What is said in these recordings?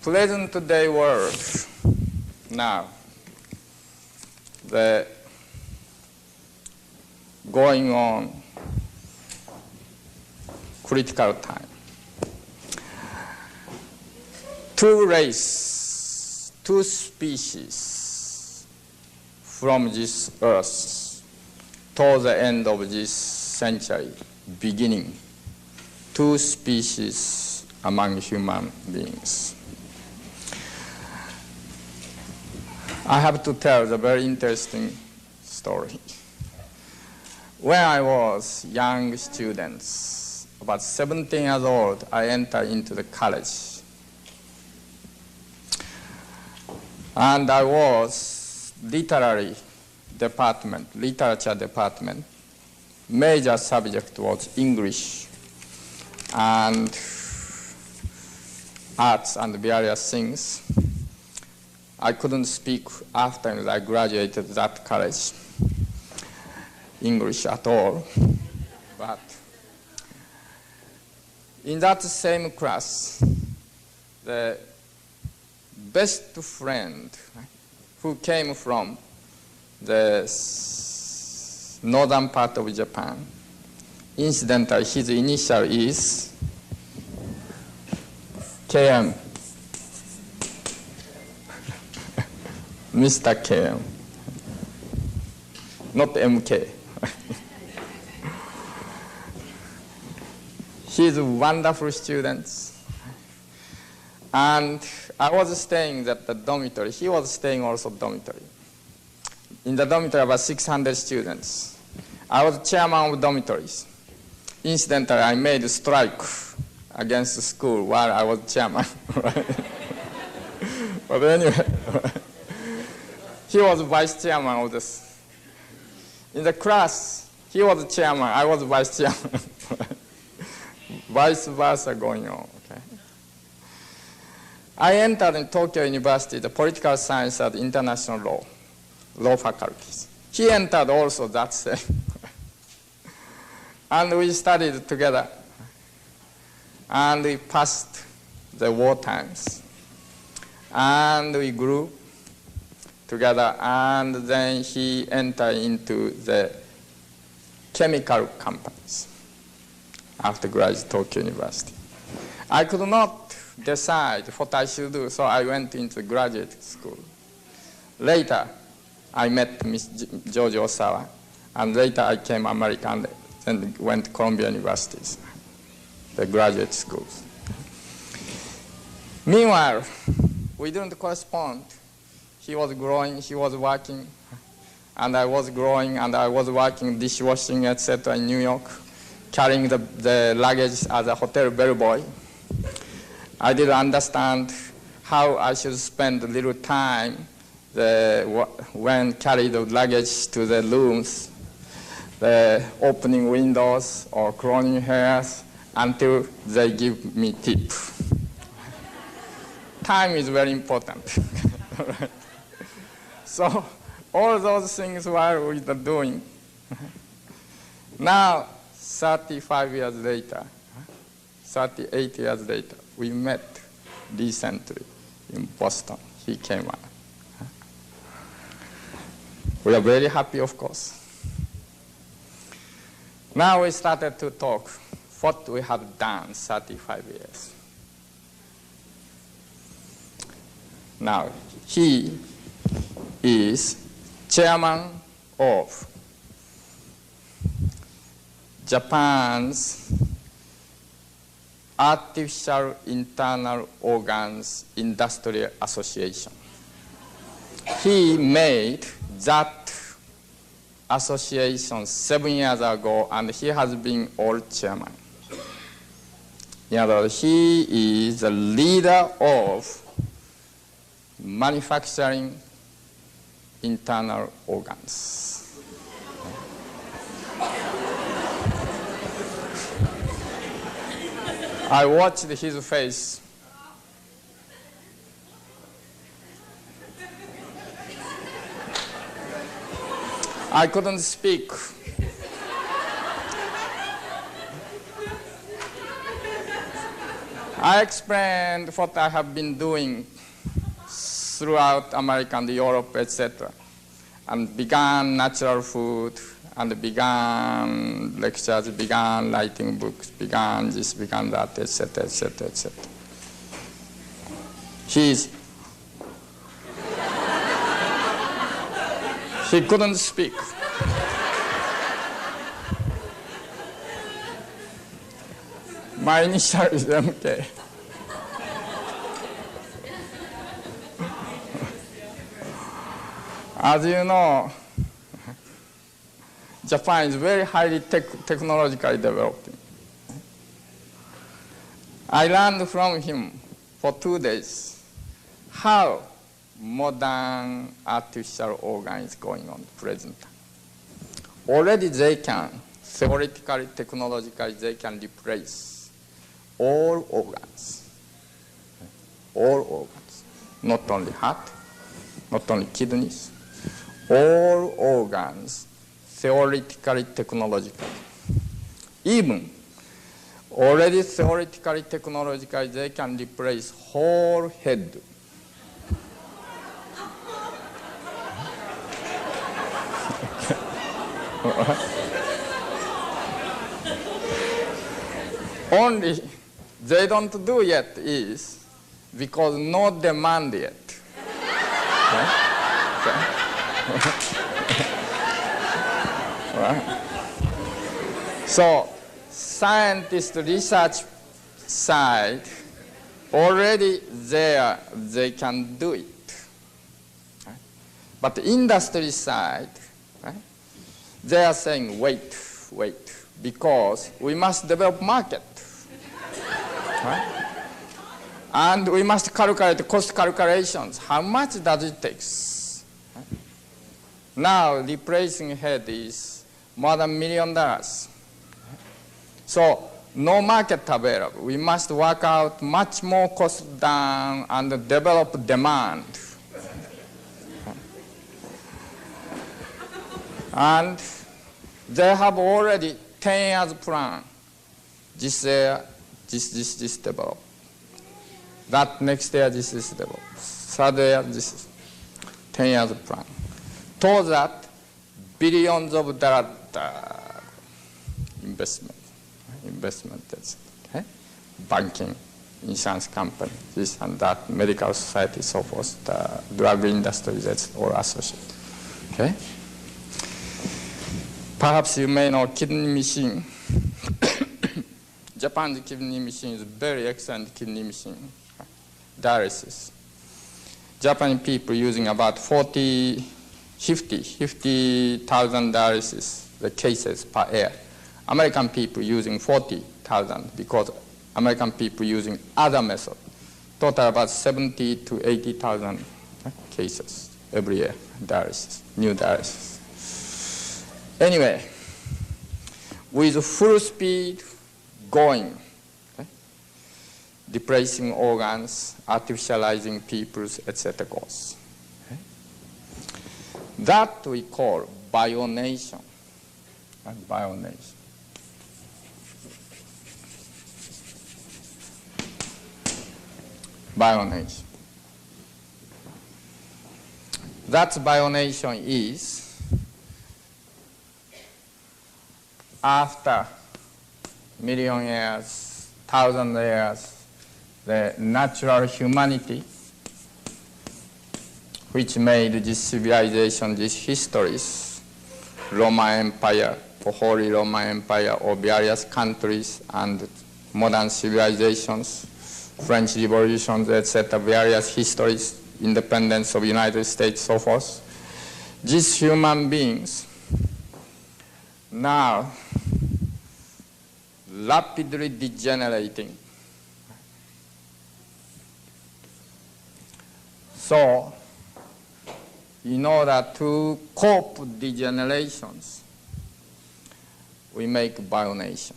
present day world now, the going on critical time. Two races, two species from this earth toward the end of this century, beginning. Two species among human beings. I have to tell a very interesting story. When I was young student, about 17 years old, I entered into the college. And I was literature department. Major subject was English and arts and various things. I couldn't speak after I graduated that college English at all. But in that same class, the best friend who came from the northern part of Japan, incidentally, his initial is KM. Mr. KM. Not MK. He's a wonderful student. And I was staying at the dormitory. He was staying also dormitory. In the dormitory, about 600 students. I was chairman of dormitories. Incidentally, I made a strike against the school while I was chairman. But anyway, he was vice chairman of this. In the class, he was chairman, I was vice chairman. Vice versa going on. Okay. I entered in Tokyo University, the political science and international law faculties. He entered also that same. And we studied together. And we passed the war times. And we grew together. And then he entered into the chemical companies after graduating Tokyo University. I could not decide what I should do, so I went into graduate school. Later, I met Miss George Osawa, and later I came American and went to Columbia Universities, the graduate schools. Meanwhile, we didn't correspond. He was growing, he was working, and I was growing, and I was working dishwashing, etc. in New York, carrying the luggage as a hotel bellboy. I didn't understand how I should spend a little time when carry the luggage to the rooms, the opening windows or cloning hairs until they give me tip. Time is very important. So all those things while we were doing. Now, 38 years later, we met recently in Boston. He came out. We are very happy, of course. Now we started to talk what we have done 35 years. Now, he is chairman of Japan's Artificial Internal Organs Industrial Association. He made that association 7 years ago, and he has been old chairman. In other words, he is the leader of manufacturing internal organs. I watched his face. I couldn't speak. I explained what I have been doing throughout America and Europe, etc., and began natural food, and began lectures, began writing books, began this, began that, etc., etc., etc. He couldn't speak. My initial is MK. As you know, Japan is very highly technologically developing. I learned from him for 2 days how modern artificial organ is going on present. Already they can, theoretically, technologically, they can replace all organs. All organs. Not only heart, not only kidneys, all organs, theoretically, technologically. Even already theoretically, technologically, they can replace whole head. Only they don't do yet is because no demand yet. Right? So scientist research side already there they can do it. Right? But industry side, right? They are saying wait, because we must develop market. Right? And we must calculate cost calculations. How much does it take? Right? Now replacing head is more than $1 million. So no market available. We must work out much more cost down and develop demand. And they have already 10 years plan. This year, this develop. That next year, this is developed. Third year, this is 10 years plan. Towards that, billions of dollars investment, okay? Banking, insurance company, this and that, medical society, so forth, the drug industry, that's all associated, okay? Perhaps you may know kidney machine. Japan's kidney machine is very excellent kidney machine. Dialysis. Japanese people using about 50,000 dialysis the cases per year. American people using 40,000 because American people using other method. Total about 70 to 80,000 cases every year, dialysis, new dialysis. Anyway, with full speed going, okay, replacing organs, artificializing peoples, etc. goes. Okay. That we call bionation. Bionation. Bionation. That bionation is after million years, 1,000 years, the natural humanity which made this civilization, these histories, Roman Empire, or Holy Roman Empire, or various countries and modern civilizations, French revolutions, etc., various histories, independence of the United States, so forth. These human beings now rapidly degenerating. So, in order to cope with degenerations, we make bionation.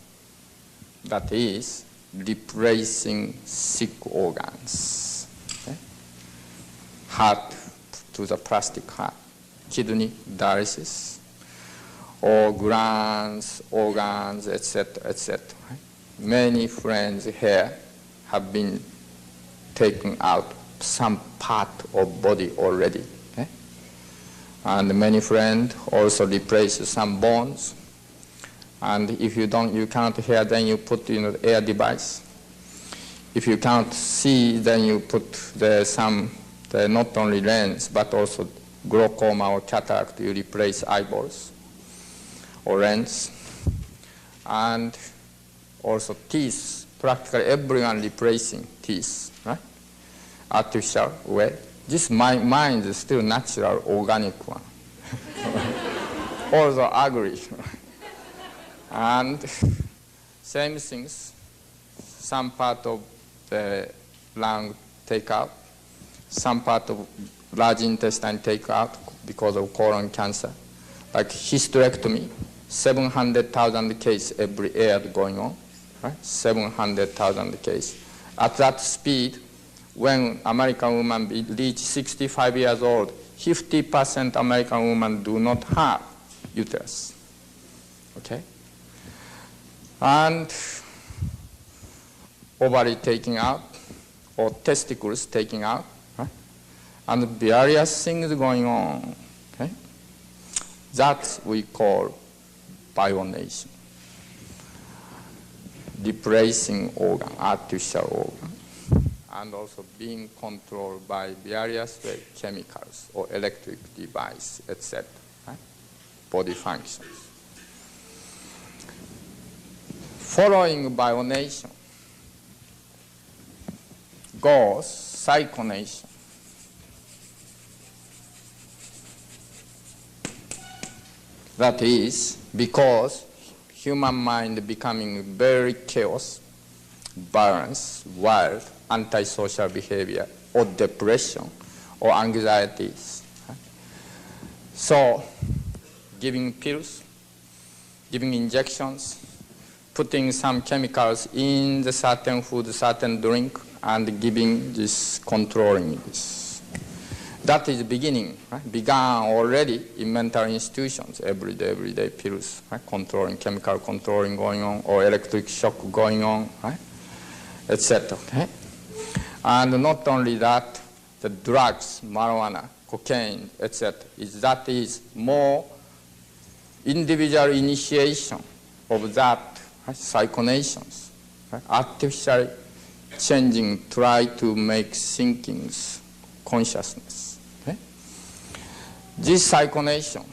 That is, replacing sick organs. Okay? Heart to the plastic heart, kidney dialysis, or glands, organs, etc., etc. Many friends here have been taken out some part of body already. Okay? And many friends also replace some bones. And if you can't hear, then you put the ear device. If you can't see, then you put not only lens, but also glaucoma or cataract, you replace eyeballs or lens. And also teeth, practically everyone replacing teeth, right? Artificial way. This mind is still natural, organic one. Also ugly. And same things, some part of the lung take out, some part of large intestine take out because of colon cancer. Like hysterectomy, 700,000 cases every year going on, right? 700,000 cases. At that speed, when American women reach 65 years old, 50% American women do not have uterus, okay? And ovary taking out, or testicles taking out, right? And various things going on, okay? That we call bioengineering. Replacing organ, artificial organ, and also being controlled by various chemicals or electric device, etc. Right? Body functions. Following bioengineering goes psychonation. That is because human mind becoming very chaos, violence, wild, antisocial behavior, or depression, or anxieties. Right? So, giving pills, giving injections, putting some chemicals in the certain food, certain drink, and giving this, controlling this. That is the beginning, right? Began already in mental institutions, everyday pills, right? Controlling, chemical controlling going on, or electric shock going on, right? Etc. Okay? And not only that, the drugs, marijuana, cocaine, etc. That is more individual initiation of that, right? Psychonations, right? Artificially changing, try to make thinkings, consciousness. Okay? This psychonation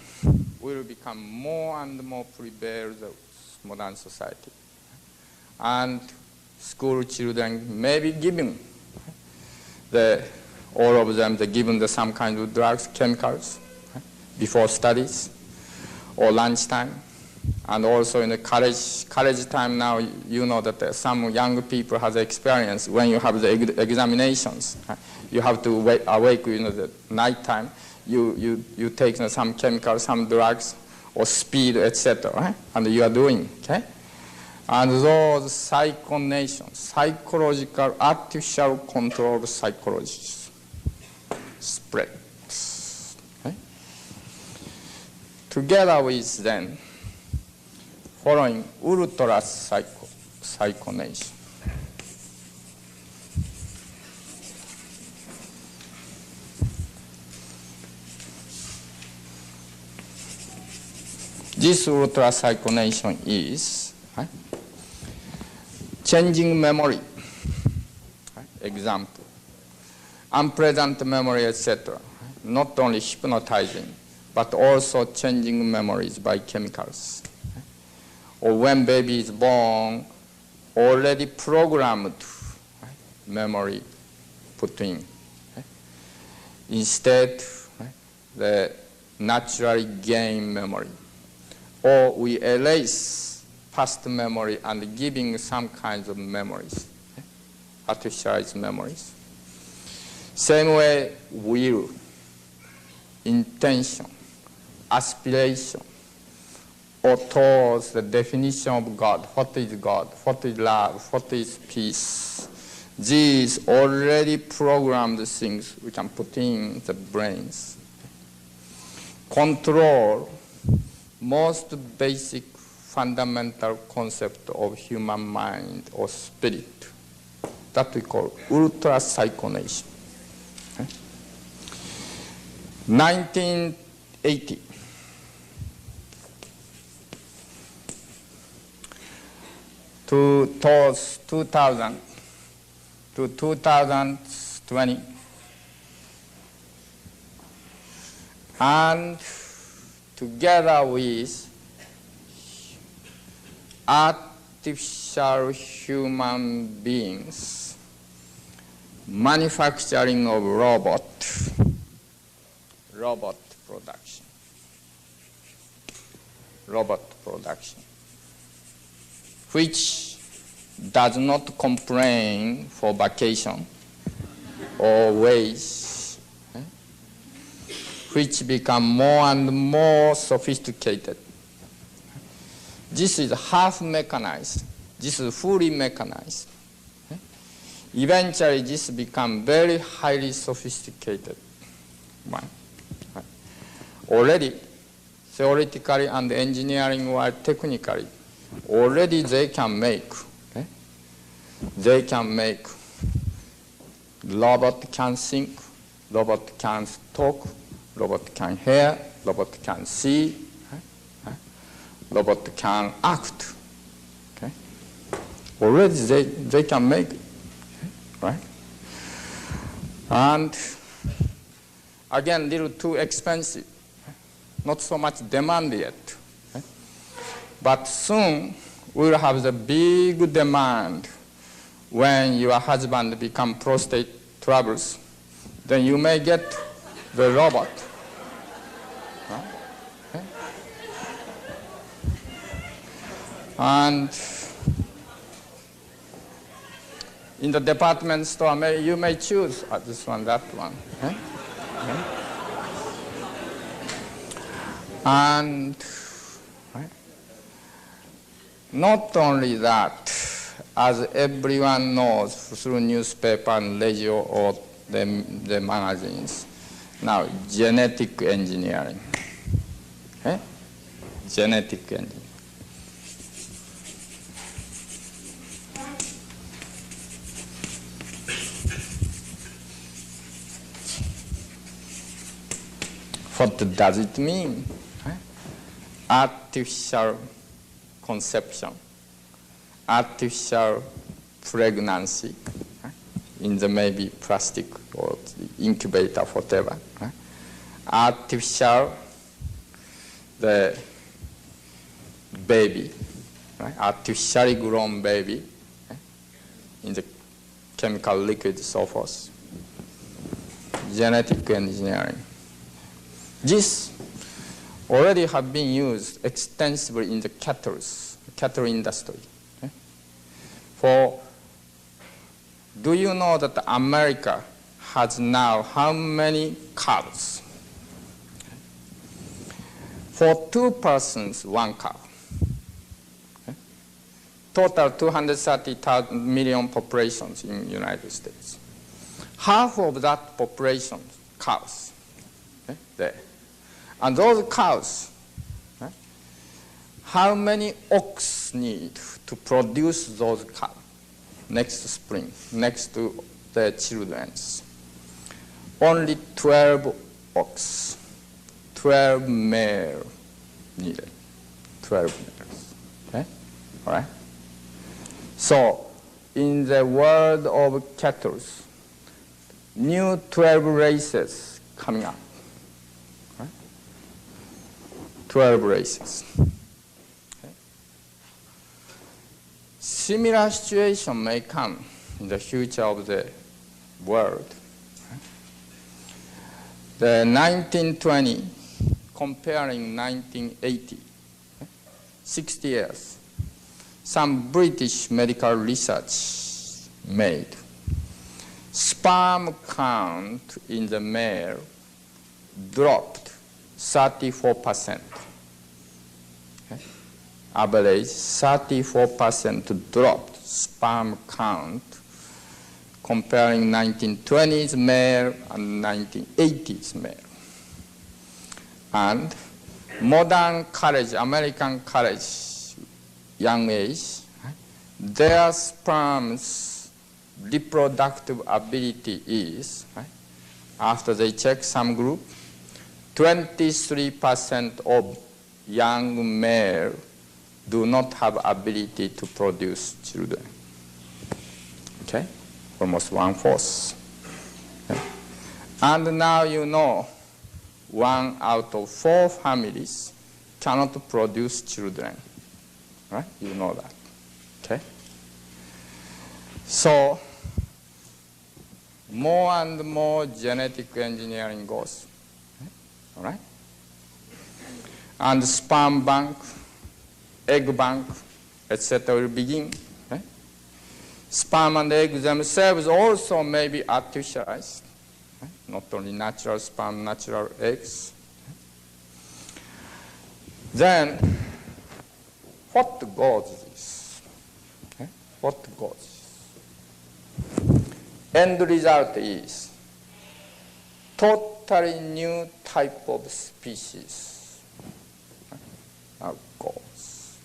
will become more and more prevail the modern society. And school children may be given all of them, they're given some kind of drugs, chemicals, right? Before studies or lunchtime. And also in the college time now, you know that some young people have experience when you have the examinations. Right? You have to awake the night time. You take some chemicals, some drugs, or speed, etc. Right? And you are doing, okay? And those psychonations, psychological, artificial controlled psychologies spread. Okay? Together with them, following ultra psychonation. This ultra psychonation is right, changing memory. Right, example, unpleasant memory, etc. Right, not only hypnotizing, but also changing memories by chemicals. Or when baby is born, already programmed, right, memory put in. Right? Instead, right, the naturally gain memory. Or we erase past memory and giving some kinds of memories, okay? Artificialized memories. Same way, will, intention, aspiration, or towards the definition of God. What is love, what is peace? These already programmed things we can put in the brains. Control, most basic fundamental concept of human mind or spirit, that we call ultracyclonation. 1980. Towards 2000 to 2020, and together with artificial human beings, manufacturing of robot production, which does not complain for vacation or wage, which become more and more sophisticated. This is half mechanized. This is fully mechanized. Eventually, this becomes very highly sophisticated one. Already, theoretically and engineering or technically, already they can make. Robot can think, robot can talk, robot can hear, robot can see, robot can act. Okay? Already they can make it, right? And again, little too expensive, not so much demand yet. But soon we'll have the big demand. When your husband become prostate troubles, then you may get the robot. Okay? And in the department store, you may choose this one, that one. Okay? Okay? And not only that, as everyone knows through newspaper and radio or the magazines, now genetic engineering. Okay? Genetic engineering. What does it mean? Artificial conception, artificial pregnancy, in the maybe plastic or the incubator, whatever. Artificial, the baby, artificially grown baby, in the chemical liquid, so forth. Genetic engineering. This already have been used extensively in the cattle industry. For, do you know that America has now how many cows? For 2 persons, 1 cow. Total 230 million populations in the United States. Half of that population, cows, there. And those cows, how many ox need to produce those cows next spring, next to their children's? Only 12 ox, 12 male needed, 12 males. Okay? All right? So, in the world of cattle, new 12 races coming up. 12 races. Okay. Similar situation may come in the future of the world. The 1920 comparing 1980, 60 years, some British medical research made. Sperm count in the male dropped 34%. Okay. Average 34% dropped sperm count comparing 1920s male and 1980s male. And modern college, American college, young age, their sperms reproductive ability is, right, after they check some group, 23% of young male do not have ability to produce children. Okay, almost 1/4. Okay. And now you know 1 out of 4 families cannot produce children. Right? You know that. Okay? So, more and more genetic engineering goes. All right? And sperm bank, egg bank, etc. will begin. Okay? Sperm and egg themselves also may be artificialized. Okay? Not only natural sperm, natural eggs. Okay? Then, what goes is? Okay? What goes? End result is totally new type of species. Now goes.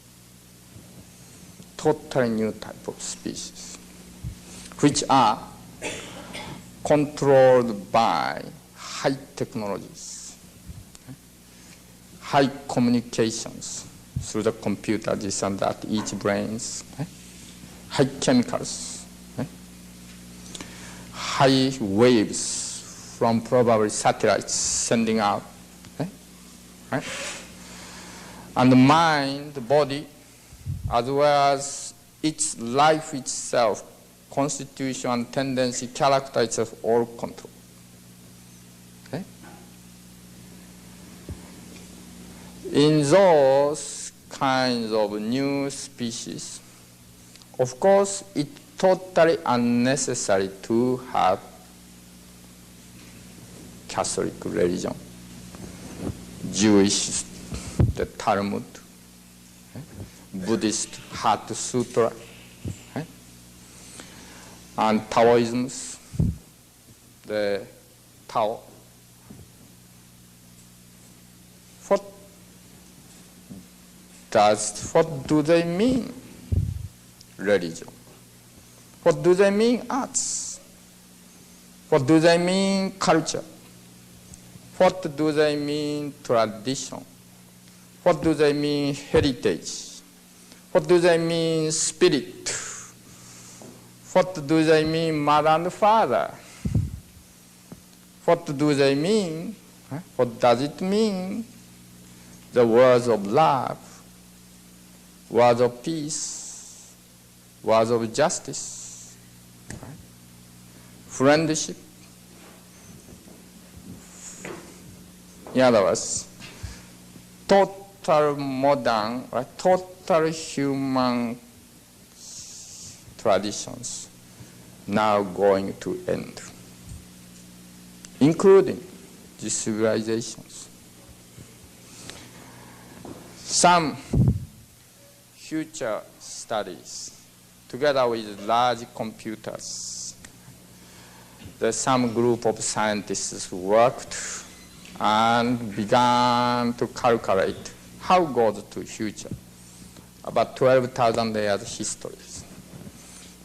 Totally new type of species, which are controlled by high technologies, high communications through the computer, this and that, each brains, high chemicals, high waves from probably satellites sending out, right? And the mind, the body, as well as its life itself, constitution, tendency, character itself, all controlled. Okay? In those kinds of new species, of course, it's totally unnecessary to have Catholic religion, Jewish, the Talmud, Buddhist Heart Sutra, and Taoisms, the Tao. What do they mean, religion? What do they mean, arts? What do they mean, culture? What do they mean, tradition? What do they mean, heritage? What do they mean, spirit? What do they mean, mother and father? What do they mean? What does it mean? The words of love, words of peace, words of justice, friendship. In other words, total modern, total human traditions now going to end, including the civilizations. Some future studies, together with large computers, there's some group of scientists who worked and began to calculate how goes to future, about 12,000 years history.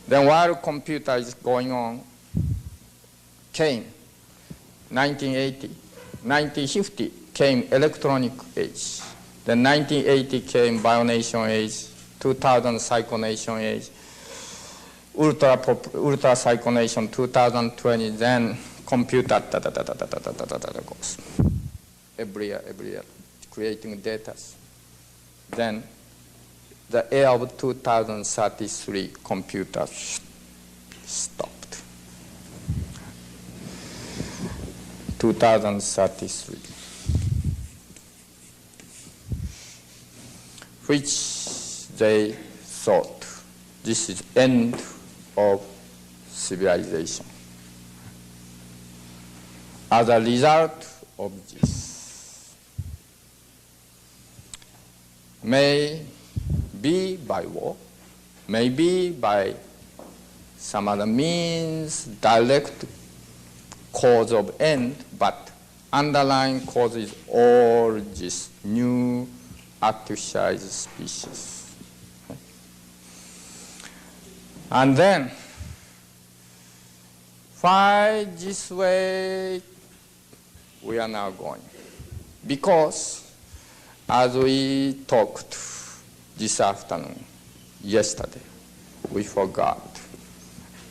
Then while computer is going on, came 1980, 1950 came electronic age. Then 1980 came bionation age, 2000 cyclonation age, ultra cyclonation 2020, then computer goes. Every year, creating data. Then the year of 2033, computers stopped. 2033. Which they thought this is end of civilization. As a result of this, may be by war, may be by some other means, direct cause of end, but underlying cause is all this new artificialized species. And then Why this way we are now going? Because as we talked this afternoon, yesterday, we forgot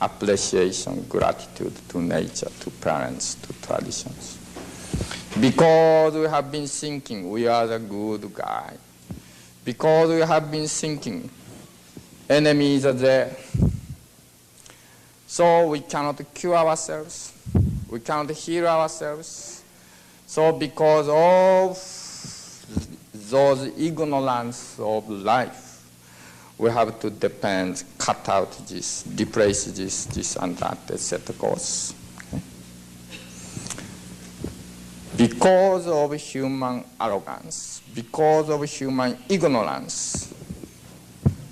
appreciation, gratitude to nature, to parents, to traditions. Because we have been thinking we are the good guy. Because we have been thinking enemies are there. So we cannot cure ourselves. We cannot heal ourselves. So because of those ignorance of life, we have to depend, cut out this, replace this and that, etc. goes. Okay? Because of human arrogance, because of human ignorance,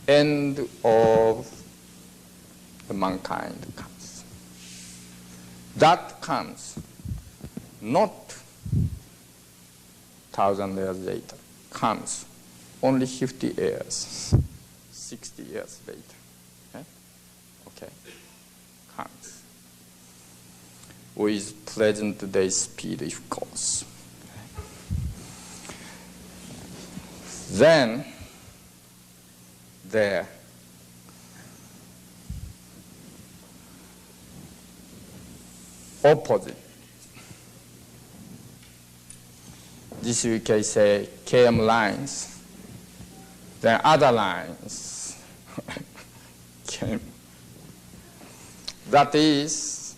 end of mankind comes. That comes not 1,000 years later, comes only 50 years. 60 years later, okay, comes with present day speed, of course. Then, there, opposite. This we can say KM lines, then other lines. That is,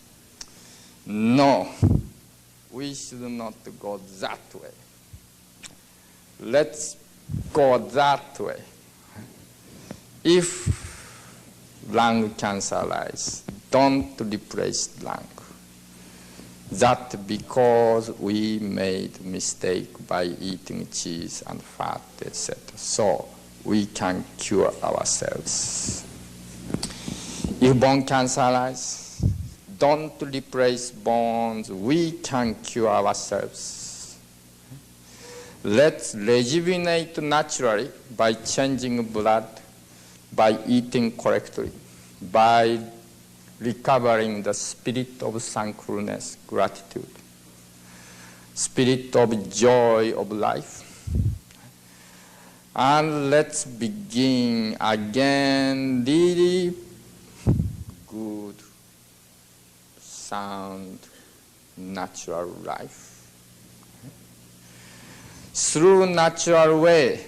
no, we should not go that way. Let's go that way. If lung cancer arises, don't replace lung. That because we made mistake by eating cheese and fat, etc. So we can cure ourselves. If bone cancer arises, don't replace bones. We can cure ourselves. Let's rejuvenate naturally by changing blood, by eating correctly, by recovering the spirit of thankfulness, gratitude, spirit of joy of life. And let's begin again really good, sound, natural life. Through natural way,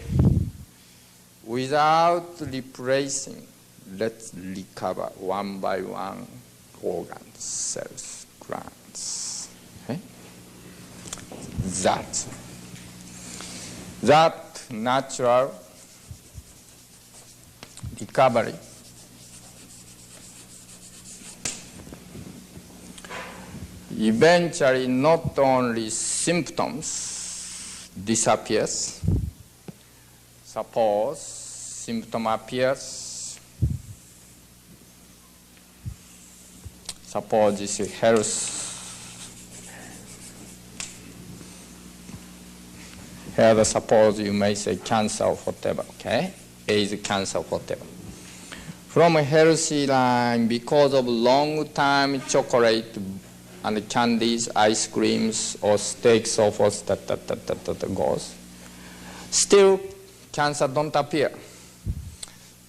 without replacing, let's recover one by one organs, cells, glands. Okay? That natural recovery eventually not only symptoms disappears. Suppose symptom appears. Suppose this is health. Here, suppose you may say cancer or whatever, okay? AIDS, cancer, whatever. From a healthy line, because of long time chocolate and candies, ice creams, or steaks, so forth, that goes. Still, cancer don't appear.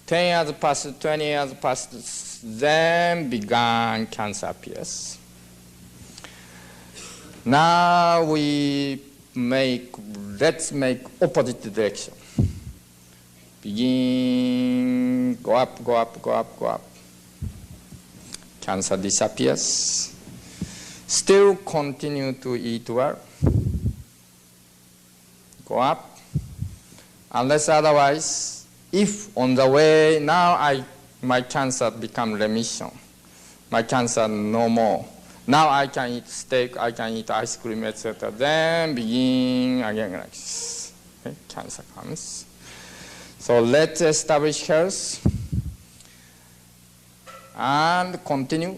10 years passed, 20 years passed, then began cancer appears. Now let's make opposite direction. Begin, go up, go up, go up, go up. Cancer disappears. Still continue to eat well. Go up. Unless otherwise, if on the way, now my cancer become remission. My cancer no more. Now I can eat steak, I can eat ice cream, etc. Then begin again like this. Okay? Cancer comes. So let's establish health and continue.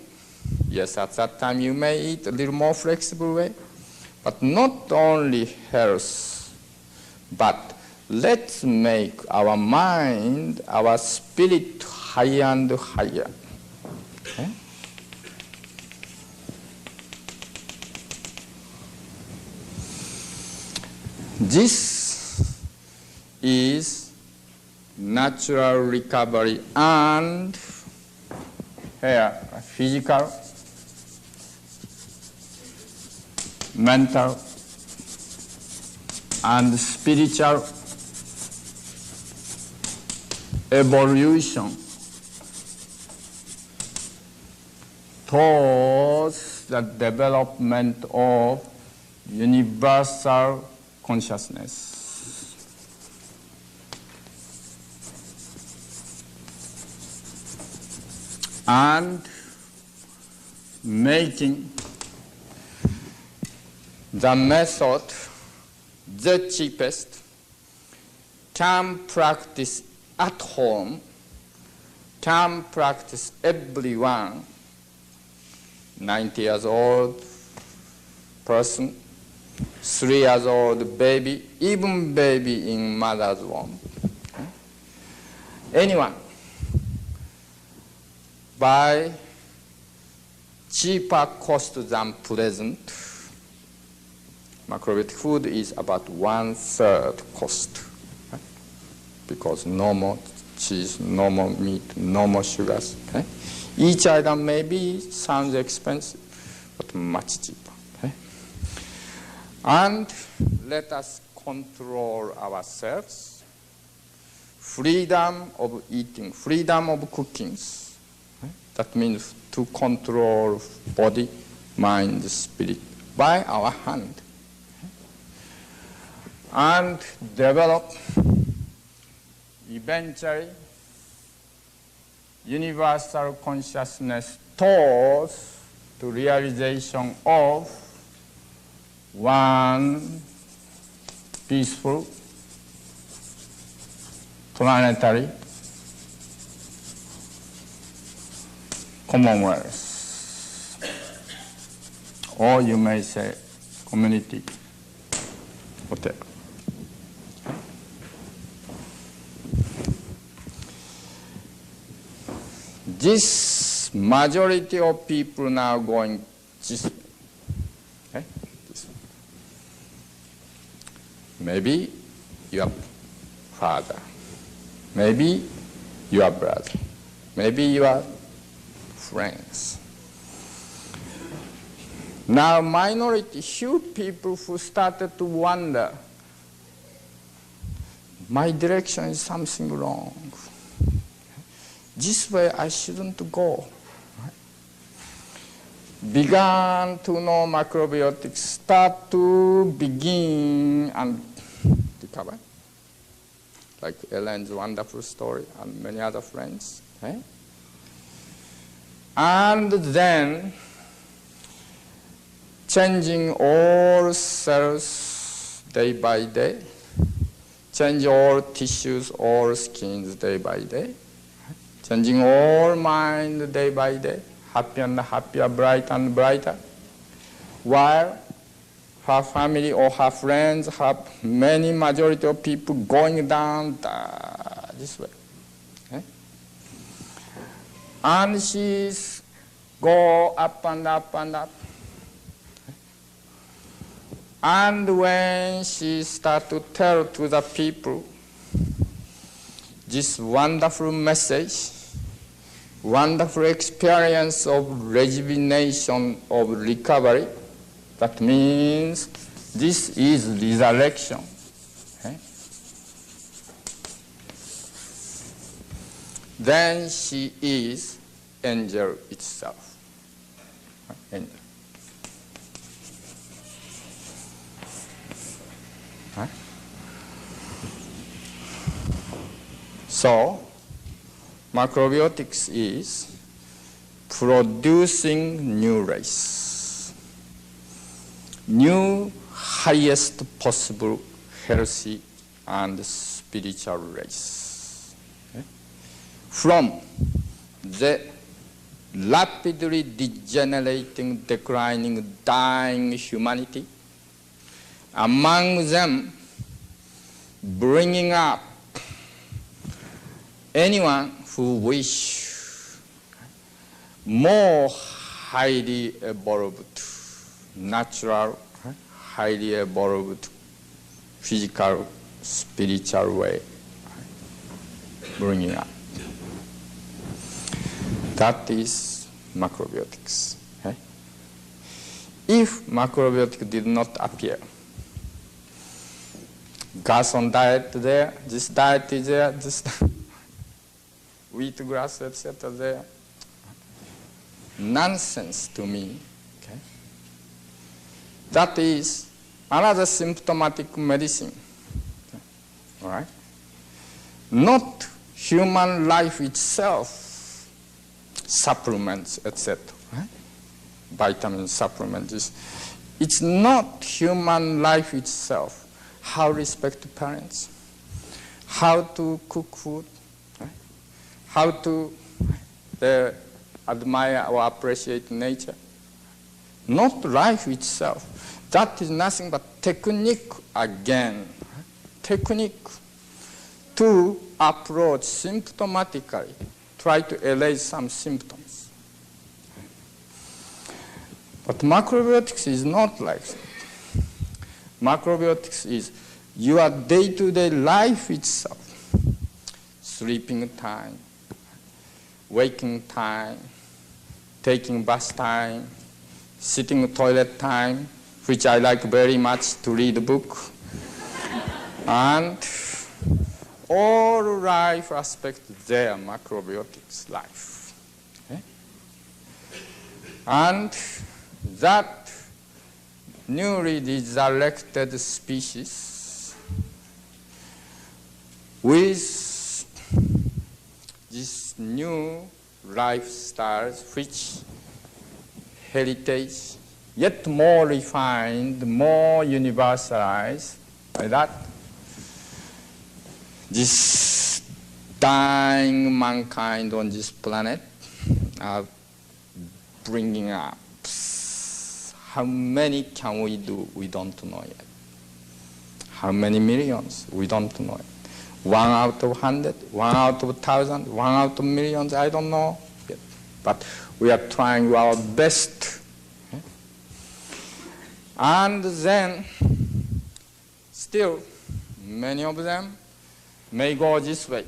Yes, at that time you may eat a little more flexible way, but not only health, but let's make our mind, our spirit higher and higher. Okay? This is natural recovery and here physical, mental, and spiritual evolution towards the development of universal consciousness. And making the method the cheapest, can practice at home, can practice everyone, 90 years old person, 3 years old baby, even baby in mother's womb. Anyone, by cheaper cost than present, macrobiotic food is about 1/3 cost, right? Because no more cheese, no more meat, no more sugars. Okay? Each item maybe sounds expensive, but much cheaper. Okay? And let us control ourselves. Freedom of eating, freedom of cooking. Okay? That means to control body, mind, spirit by our hand. And develop eventually universal consciousness towards the realization of one peaceful planetary commonwealth, or you may say community, whatever. This majority of people now going this way. Okay? This way. Maybe your father, maybe your brother, maybe your friends. Now minority, few people who started to wonder, my direction is something wrong. This way I shouldn't go. Right? Began to know macrobiotics, start to begin and recover. Like Ellen's wonderful story and many other friends. Okay? And then changing all cells day by day, change all tissues, all skins day by day. Changing all mind day by day, happy and happier, bright and brighter. While her family or her friends have many majority of people going down this way. Okay? And she's go up and up and up. Okay? And when she start to tell to the people this wonderful message, wonderful experience of rejuvenation, of recovery. That means this is resurrection. Okay? Then she is angel itself. Angel. Huh? So, macrobiotics is producing new race, new highest possible healthy and spiritual race. Okay? From the rapidly degenerating, declining, dying humanity, among them bringing up anyone who wish more highly evolved, natural, highly evolved physical, spiritual way, bringing up. That is macrobiotics. Okay? If macrobiotic did not appear, Garson diet there, this diet is there, this wheatgrass, etc. there. Nonsense to me. Okay? That is another symptomatic medicine. Okay? All right? Not human life itself, supplements, etc. Right? Vitamin supplements. It's not human life itself. How respect parents, how to cook food, right? How to admire or appreciate nature. Not life itself. That is nothing but technique again. Right? Technique to approach symptomatically, try to erase some symptoms. But macrobiotics is not like that. Macrobiotics is your day-to-day life itself. Sleeping time, waking time, taking bath time, sitting toilet time, which I like very much to read a book, and all life aspects there, macrobiotics life. Okay? And that newly resurrected species with this new lifestyles, which heritage, yet more refined, more universalized, like that. This dying mankind on this planet are bringing up. How many can we do? We don't know yet. How many millions? We don't know yet. 1 out of 100, 1 out of 1,000, 1 out of millions, I don't know yet. But we are trying our best. Okay? And then, still, many of them may go this way.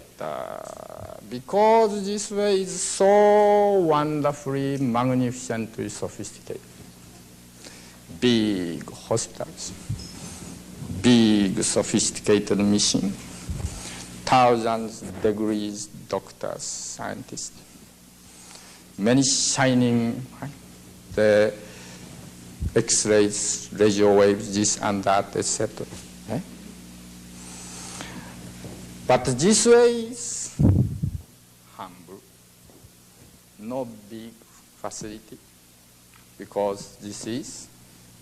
Because this way is so wonderfully, magnificently sophisticated. Big hospitals, big sophisticated machine, thousands of degrees, doctors, scientists, many shining, right? The X-rays, radio waves, this and that, etc. Okay? But this way is humble, no big facility, because this is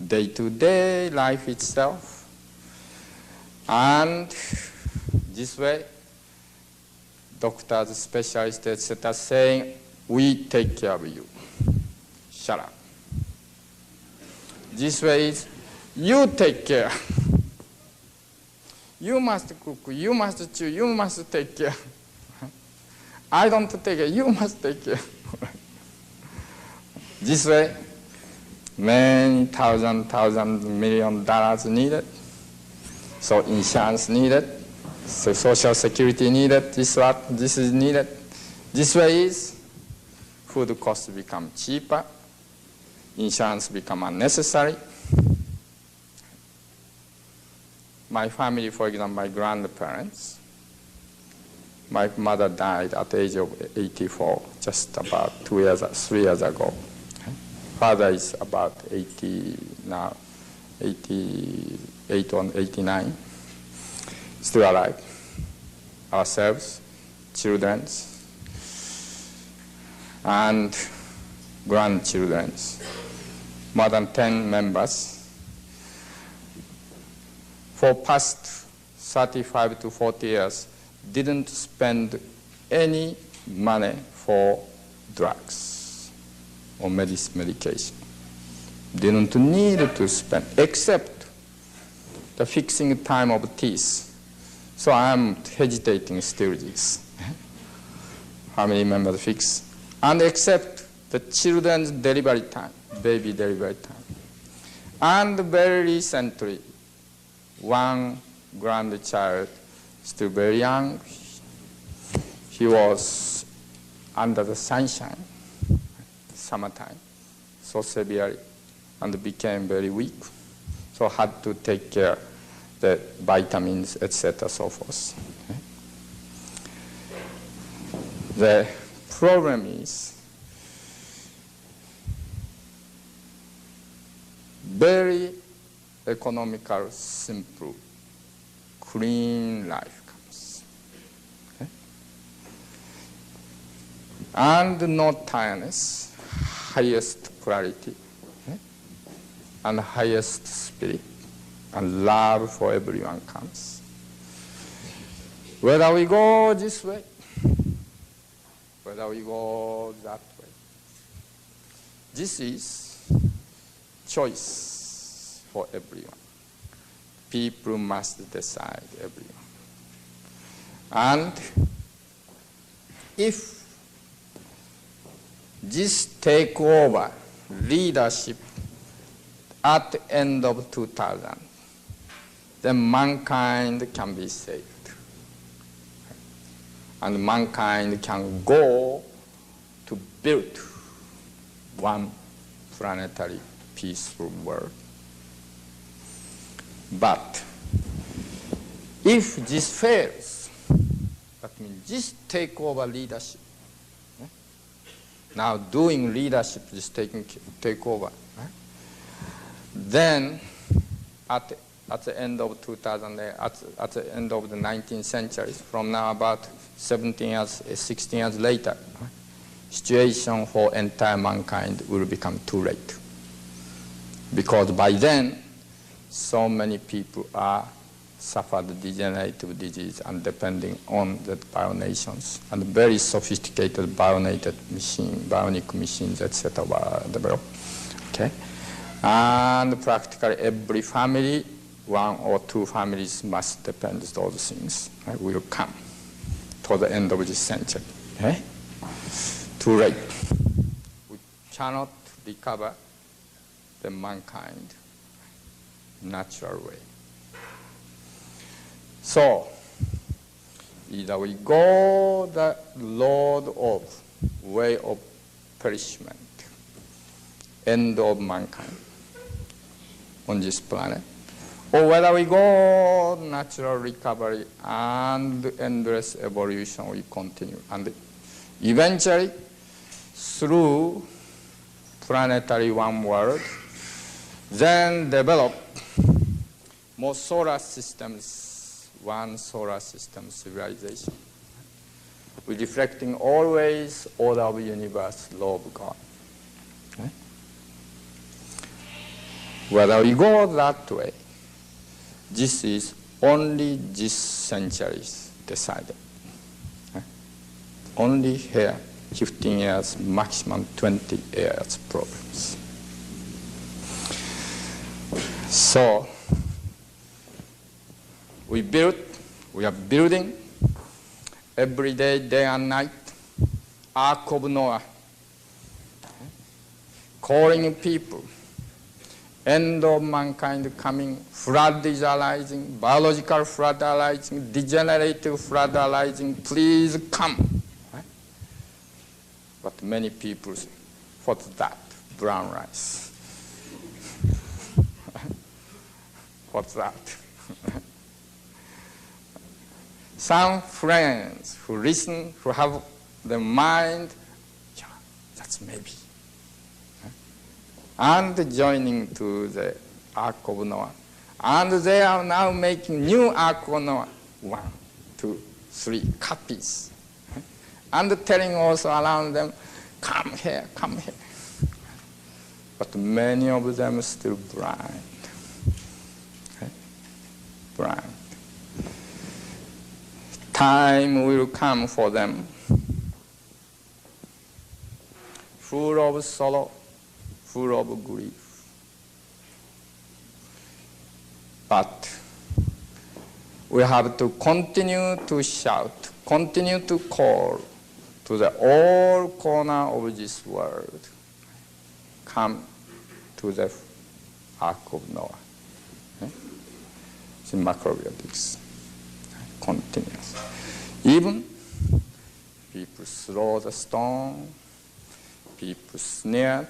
day-to-day life itself. And this way, doctors, specialists, etc., saying, we take care of you. Shut up. This way is, you take care. You must cook, you must chew, you must take care. I don't take care, you must take care. This way, many $1,000, million needed. So insurance needed. So social security needed. This is needed. This way is food costs become cheaper. Insurance become unnecessary. My family, for example, my grandparents, my mother died at the age of 84, just about 3 years ago. Father is about 80 now, 88 or 89, still alive. Ourselves, children, and grandchildren, more than 10 members. For past 35 to 40 years, didn't spend any money for drugs or medication. Didn't need to spend, except the fixing time of teeth. So I'm hesitating still this. How many members fix? And except the children's delivery time, baby delivery time. And very recently, one grandchild, still very young. He was under the sunshine, summertime, so severely, and became very weak. So had to take care the vitamins, etc., so forth. The problem is very economical, simple, clean life comes. Okay? And no tiredness, highest clarity, okay? And highest spirit, and love for everyone comes. Whether we go this way, whether we go that way, this is choice for everyone. People must decide, everyone. And if this takeover leadership at the end of 2000, then mankind can be saved. And mankind can go to build one planetary peaceful world. But if this fails, that means this takeover leadership, now doing leadership is take over, then at the end of 2000, at the end of the 19th century, from now about 16 years later, situation for entire mankind will become too late. Because by then, so many people are suffered degenerative disease and depending on the bionations, and very sophisticated bionic machines, etc. were developed. Okay? And practically every family, one or two families must depend on those things. Right? Will come to the end of this century. Okay? Too late. We cannot recover the mankind natural way. So, either we go the road of way of perishment, end of mankind on this planet, or whether we go natural recovery and endless evolution, we continue. And eventually, through planetary one world, then develop more solar systems, one solar system civilization. We're reflecting always order of the universe, law of God. Okay? Whether we go that way, this is only this century's decided. Okay? Only here, 15 years, maximum 20 years problems. So, we are building every day, day and night, Ark of Noah, calling people, end of mankind coming, flood is arising, biological flood arising, degenerative flood arising, please come. Right? But many people, what's that? Brown rice. What's that? Some friends who listen, who have the mind, yeah, that's maybe. And joining to the Ark of Noah. And they are now making new Ark of Noah. 1, 2, 3 copies. And telling also around them, come here, come here. But many of them are still blind. Blind. Time will come for them, full of sorrow, full of grief. But we have to continue to shout, continue to call to the all corner of this world. Come to the Ark of Noah. the macrobiotics. Continuous. Even people throw the stone, people sneered,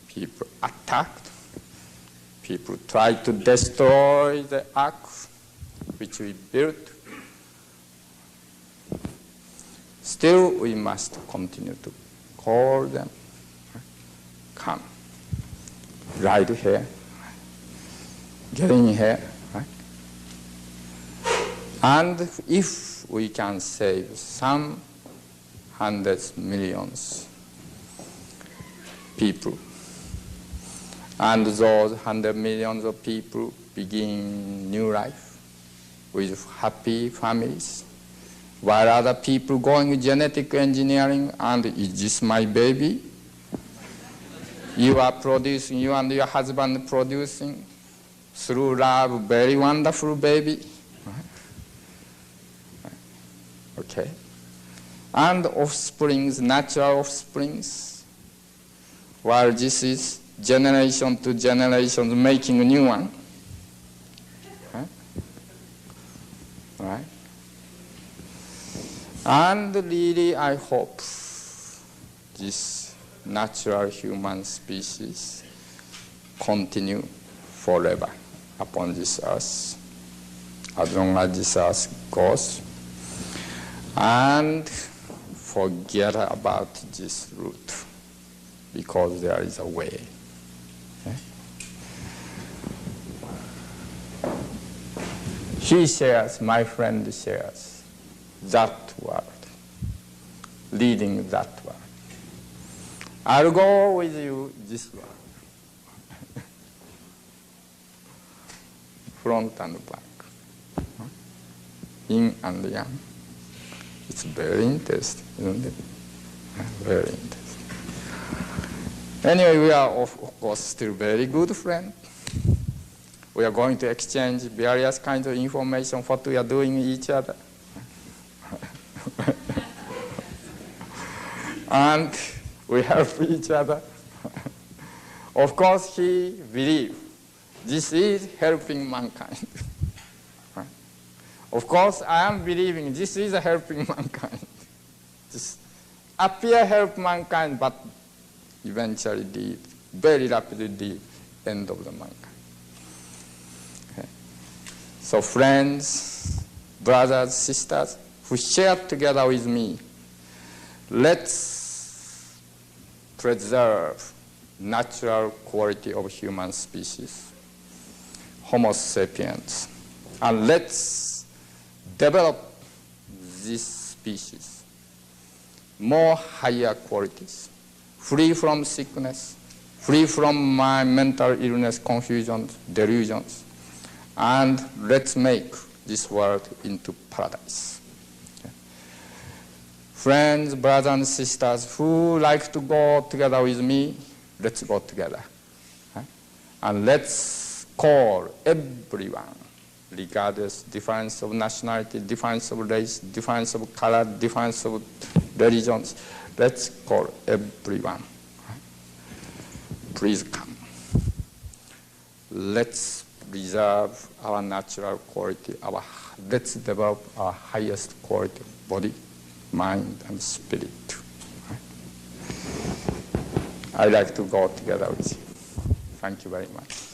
people attacked, people try to destroy the ark which we built. Still, we must continue to call them. Come, ride here, get in here. Right? And if we can save some hundreds, millions people, and those 100 millions of people begin new life with happy families, while other people going genetic engineering, and is this my baby? You are producing, you and your husband producing through love, very wonderful baby. Okay. And offsprings, natural offsprings, while this is generation to generation making a new one. Right? And really, I hope this natural human species continue forever upon this earth, as long as this earth goes, and forget about this route, because there is a way. Okay? He shares, my friend shares, that world, leading that world. I'll go with you this world, front and back, yin and yang. It's very interesting, isn't it? Very interesting. Anyway, we are, of course, still very good friends. We are going to exchange various kinds of information, what we are doing with each other. And we help each other. Of course, he believes this is helping mankind. Of course, I am believing this is helping mankind. This appear help mankind, but eventually the very rapidly the end of the mankind. Okay. So friends, brothers, sisters, who share together with me, let's preserve natural quality of human species, Homo sapiens, and let's develop this species more higher qualities, free from sickness, free from my mental illness, confusions, delusions, and let's make this world into paradise. Okay. Friends, brothers and sisters who like to go together with me, let's go together. Okay. And let's call everyone, regardless difference of nationality, difference of race, difference of color, difference of religions. Let's call everyone. Please come. Let's preserve our natural quality. Let's develop our highest quality of body, mind, and spirit. I'd like to go together with you. Thank you very much.